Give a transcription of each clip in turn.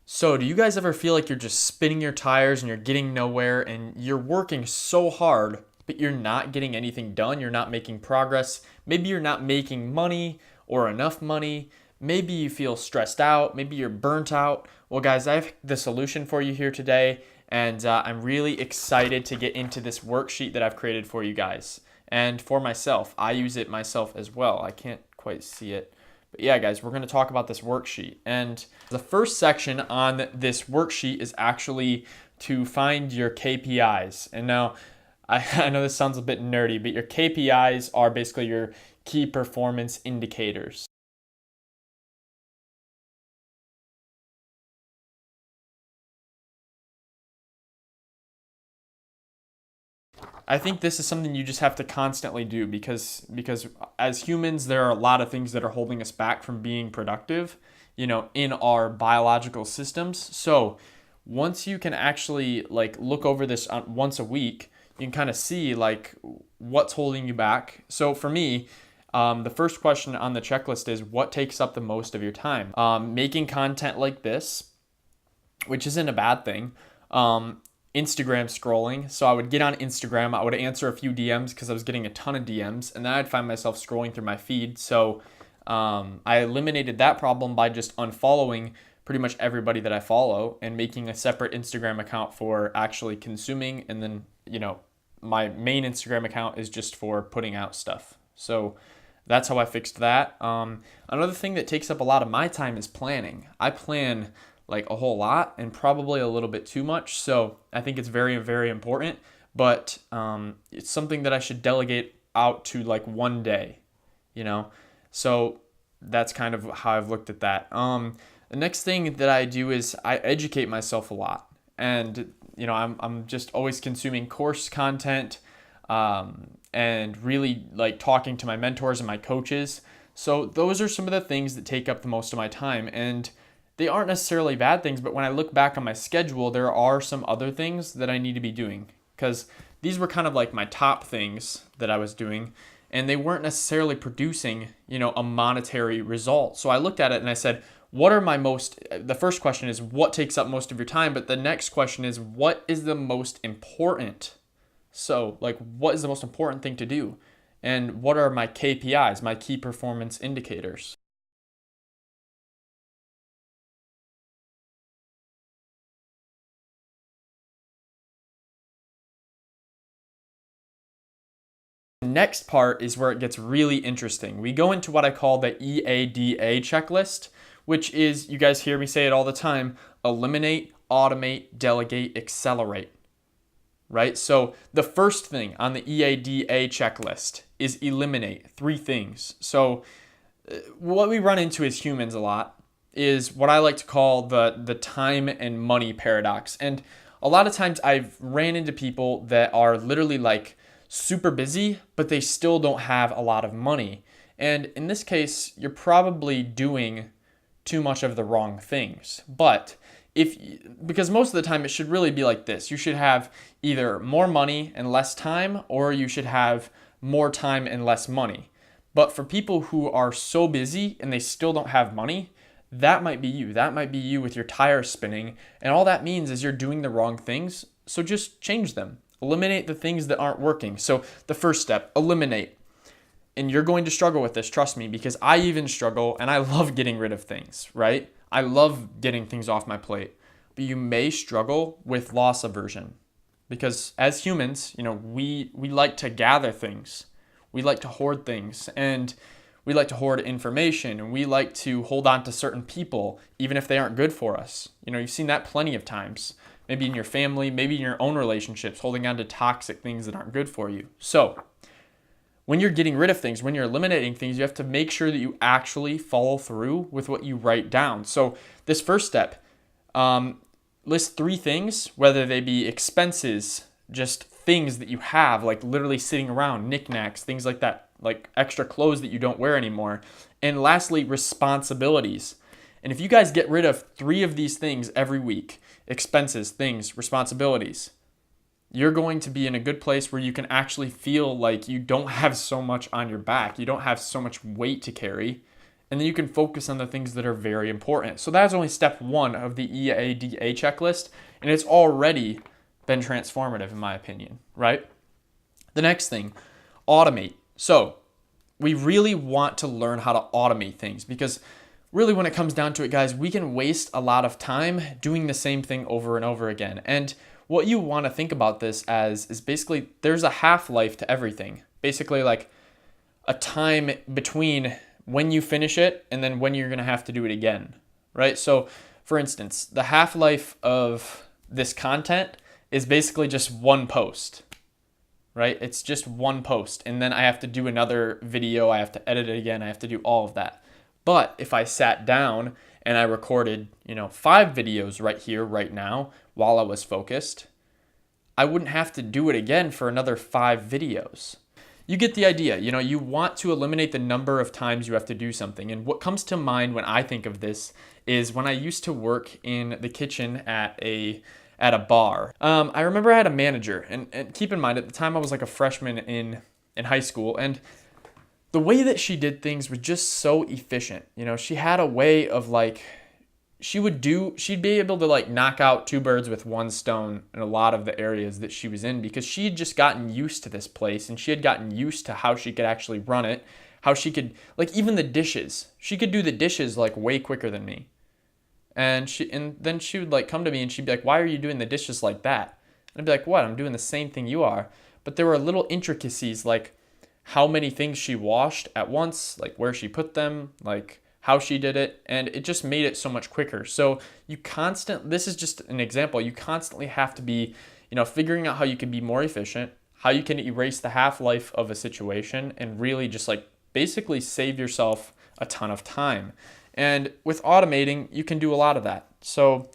So, do you guys ever feel like you're just spinning your tires and you're getting nowhere and you're working so hard, but you're not getting anything done? You're not making progress. Maybe you're not making money or enough money. Maybe you feel stressed out. Maybe you're burnt out. Well, guys, I have the solution for you here today, and I'm really excited to get into this worksheet that I've created for you guys and for myself. I use it myself as well. I can't quite see it. But yeah, guys, we're going to talk about this worksheet. And the first section on this worksheet is actually to find your KPIs. And now, I know this sounds a bit nerdy, but your KPIs are basically your key performance indicators. I think this is something you just have to constantly do because as humans there are a lot of things that are holding us back from being productive, in our biological systems. So, once you can actually like look over this once a week, you can kind of see like what's holding you back. So for me, the first question on the checklist is what takes up the most of your time? Making content like this, which isn't a bad thing. Instagram scrolling. So I would get on Instagram, I would answer a few DMs because I was getting a ton of DMs, and then I'd find myself scrolling through my feed. So I eliminated that problem by just unfollowing pretty much everybody that I follow and making a separate Instagram account for actually consuming. And then, my main Instagram account is just for putting out stuff. So that's how I fixed that. Another thing that takes up a lot of my time is planning. I plan like a whole lot and probably a little bit too much. So I think it's very, very important, but it's something that I should delegate out to like one day, So that's kind of how I've looked at that. The next thing that I do is I educate myself a lot, and I'm just always consuming course content, and really like talking to my mentors and my coaches. So those are some of the things that take up the most of my time, and they aren't necessarily bad things, but when I look back on my schedule, there are some other things that I need to be doing because these were kind of like my top things that I was doing, and they weren't necessarily producing, a monetary result. So I looked at it and I said, the first question is what takes up most of your time, but the next question is what is the most important? So like what is the most important thing to do? And what are my KPIs, my key performance indicators? Next part is where it gets really interesting. We go into what I call the EADA checklist, which is, you guys hear me say it all the time, eliminate, automate, delegate, accelerate, right? So the first thing on the EADA checklist is eliminate 3 things. So what we run into as humans a lot is what I like to call the time and money paradox. And a lot of times I've ran into people that are literally like super busy, but they still don't have a lot of money. And in this case, you're probably doing too much of the wrong things. But because most of the time it should really be like this. You should have either more money and less time, or you should have more time and less money. But for people who are so busy and they still don't have money, that might be you. That might be you with your tires spinning. And all that means is you're doing the wrong things. So just change them. Eliminate the things that aren't working. So the first step, eliminate. And you're going to struggle with this, trust me, because I even struggle and I love getting rid of things, right? I love getting things off my plate. But you may struggle with loss aversion because as humans, we like to gather things. We like to hoard things, and we like to hoard information, and we like to hold on to certain people even if they aren't good for us. You've seen that plenty of times. Maybe in your family, maybe in your own relationships, holding on to toxic things that aren't good for you. So when you're getting rid of things, when you're eliminating things, you have to make sure that you actually follow through with what you write down. So this first step, list 3 things, whether they be expenses, just things that you have, like literally sitting around, knickknacks, things like that, like extra clothes that you don't wear anymore. And lastly, responsibilities. And if you guys get rid of 3 of these things every week, expenses, things, responsibilities, you're going to be in a good place where you can actually feel like you don't have so much on your back. You don't have so much weight to carry, And then you can focus on the things that are very important. So that's only step 1 of the EADA checklist, and it's already been transformative in my opinion, right? The next thing, automate. So we really want to learn how to automate things, because really when it comes down to it, guys, we can waste a lot of time doing the same thing over and over again. And what you want to think about this as is basically there's a half-life to everything. Basically like a time between when you finish it and then when you're going to have to do it again, right? So for instance, the half-life of this content is basically just one post, right? It's just one post, and then I have to do another video, I have to edit it again, I have to do all of that. But if I sat down and I recorded, 5 videos right here, right now, while I was focused, I wouldn't have to do it again for another 5 videos. You get the idea. You want to eliminate the number of times you have to do something. And what comes to mind when I think of this is when I used to work in the kitchen at a bar. I remember I had a manager, and keep in mind at the time I was like a freshman in high school, and the way that she did things was just so efficient. She had a way of like, she'd be able to like knock out 2 birds with 1 stone in a lot of the areas that she was in, because she had just gotten used to this place, and she had gotten used to how she could actually run it, how she could, like even the dishes, she could do the dishes like way quicker than me. And then she would like come to me and she'd be like, "Why are you doing the dishes like that?" And I'd be like, "What? I'm doing the same thing you are." But there were little intricacies like how many things she washed at once, like where she put them, like how she did it, and it just made it so much quicker. So this is just an example, you constantly have to be, figuring out how you can be more efficient, how you can erase the half-life of a situation, and really just like basically save yourself a ton of time. And with automating, you can do a lot of that. So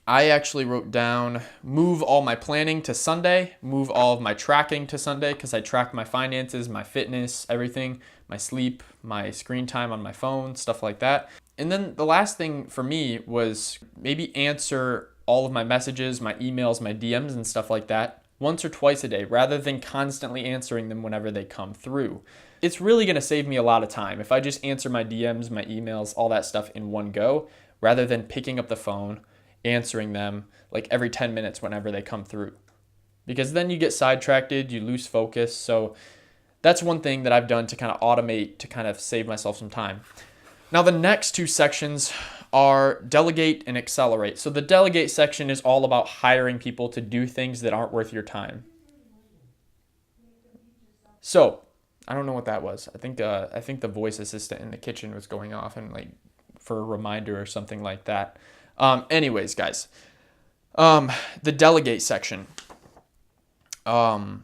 I actually wrote down, move all my planning to Sunday, move all of my tracking to Sunday, because I track my finances, my fitness, everything, my sleep, my screen time on my phone, stuff like that. And then the last thing for me was maybe answer all of my messages, my emails, my DMs and stuff like that once or twice a day, rather than constantly answering them whenever they come through. It's really going to save me a lot of time if I just answer my DMs, my emails, all that stuff in one go, rather than picking up the phone, answering them like every 10 minutes whenever they come through. Because then you get sidetracked, you lose focus. So that's one thing that I've done to kind of automate, to kind of save myself some time. Now the next 2 sections are delegate and accelerate. So the delegate section is all about hiring people to do things that aren't worth your time. So I don't know what that was. I think the voice assistant in the kitchen was going off and like for a reminder or something like that. Anyways, guys, the delegate section. What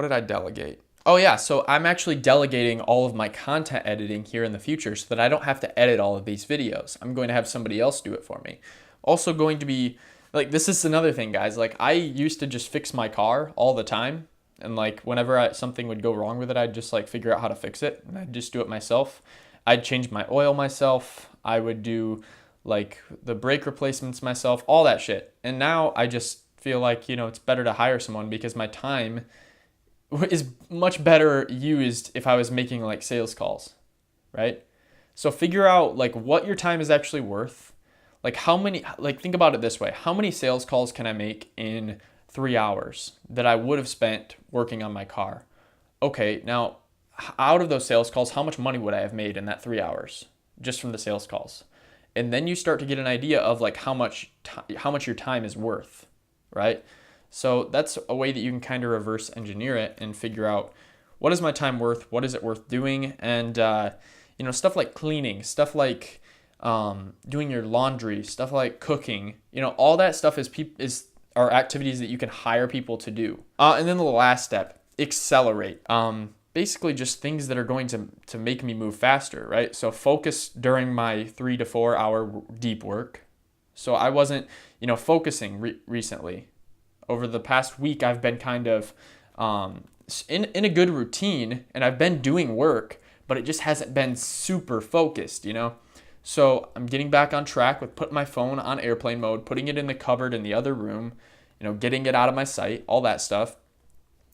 did I delegate? Oh yeah, so I'm actually delegating all of my content editing here in the future so that I don't have to edit all of these videos. I'm going to have somebody else do it for me. Also going to be, like, this is another thing, guys. Like, I used to just fix my car all the time. And like whenever something would go wrong with it, I'd just like figure out how to fix it, and I'd just do it myself. I'd change my oil myself. I would do like the brake replacements myself, all that shit. And now I just feel like, it's better to hire someone, because my time is much better used if I was making like sales calls, right? So figure out like what your time is actually worth. Like think about it this way. How many sales calls can I make in 3 hours that I would have spent working on my car? Okay, now out of those sales calls, how much money would I have made in that 3 hours just from the sales calls? And then you start to get an idea of like how much your time is worth, right? So that's a way that you can kind of reverse engineer it and figure out, what is my time worth? What is it worth doing? And stuff like cleaning, stuff like doing your laundry, stuff like cooking, all that stuff are activities that you can hire people to do. And then the last step, accelerate. Basically just things that are going to make me move faster, right? So focus during my 3 to 4 hour deep work. So I wasn't, focusing recently. Over the past week, I've been kind of in a good routine, and I've been doing work, but it just hasn't been super focused, So I'm getting back on track with putting my phone on airplane mode, putting it in the cupboard in the other room, getting it out of my sight, all that stuff.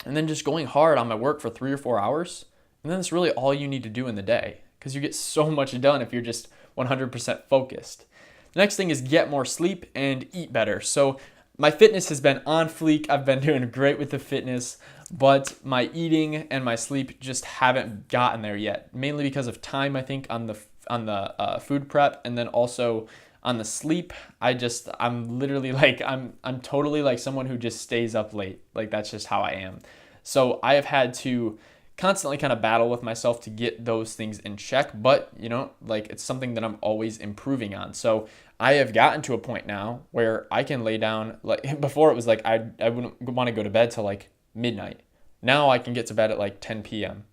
And then just going hard on my work for 3 or 4 hours And then that's really all you need to do in the day, because you get so much done if you're just 100% focused. The next thing is get more sleep and eat better. So my fitness has been on fleek. I've been doing great with the fitness, but my eating and my sleep just haven't gotten there yet. Mainly because of time, I think, on the food prep, and then also on the sleep. I'm literally like I'm totally like someone who just stays up late. Like that's just how I am. So I have had to constantly kind of battle with myself to get those things in check, but like it's something that I'm always improving on. So I have gotten to a point now where I can lay down, like before it was like I wouldn't want to go to bed till like midnight. Now I can get to bed at like 10 p.m.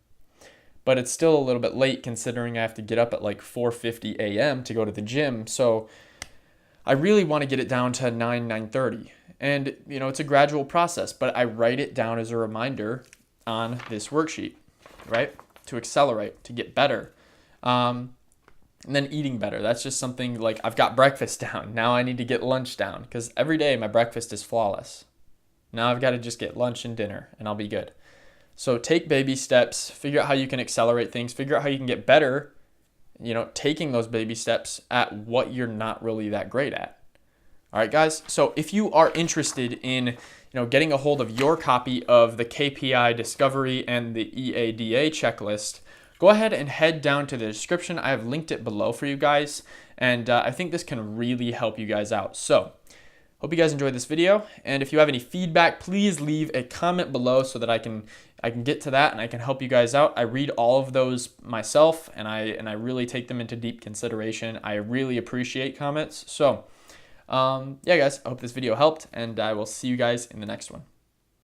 But it's still a little bit late considering I have to get up at like 4:50 a.m. to go to the gym. So I really want to get it down to 9:30. And it's a gradual process, but I write it down as a reminder on this worksheet, right? To accelerate, to get better. And then eating better. That's just something like I've got breakfast down. Now I need to get lunch down, because every day my breakfast is flawless. Now I've got to just get lunch and dinner and I'll be good. So take baby steps, figure out how you can accelerate things, figure out how you can get better, taking those baby steps at what you're not really that great at. All right, guys. So if you are interested in, getting a hold of your copy of the KPI discovery and the EADA checklist, go ahead and head down to the description. I have linked it below for you guys, and I think this can really help you guys out. So hope you guys enjoyed this video, and if you have any feedback, please leave a comment below so that I can get to that and I can help you guys out. I read all of those myself, and I really take them into deep consideration. I really appreciate comments. So yeah, guys, I hope this video helped, and I will see you guys in the next one.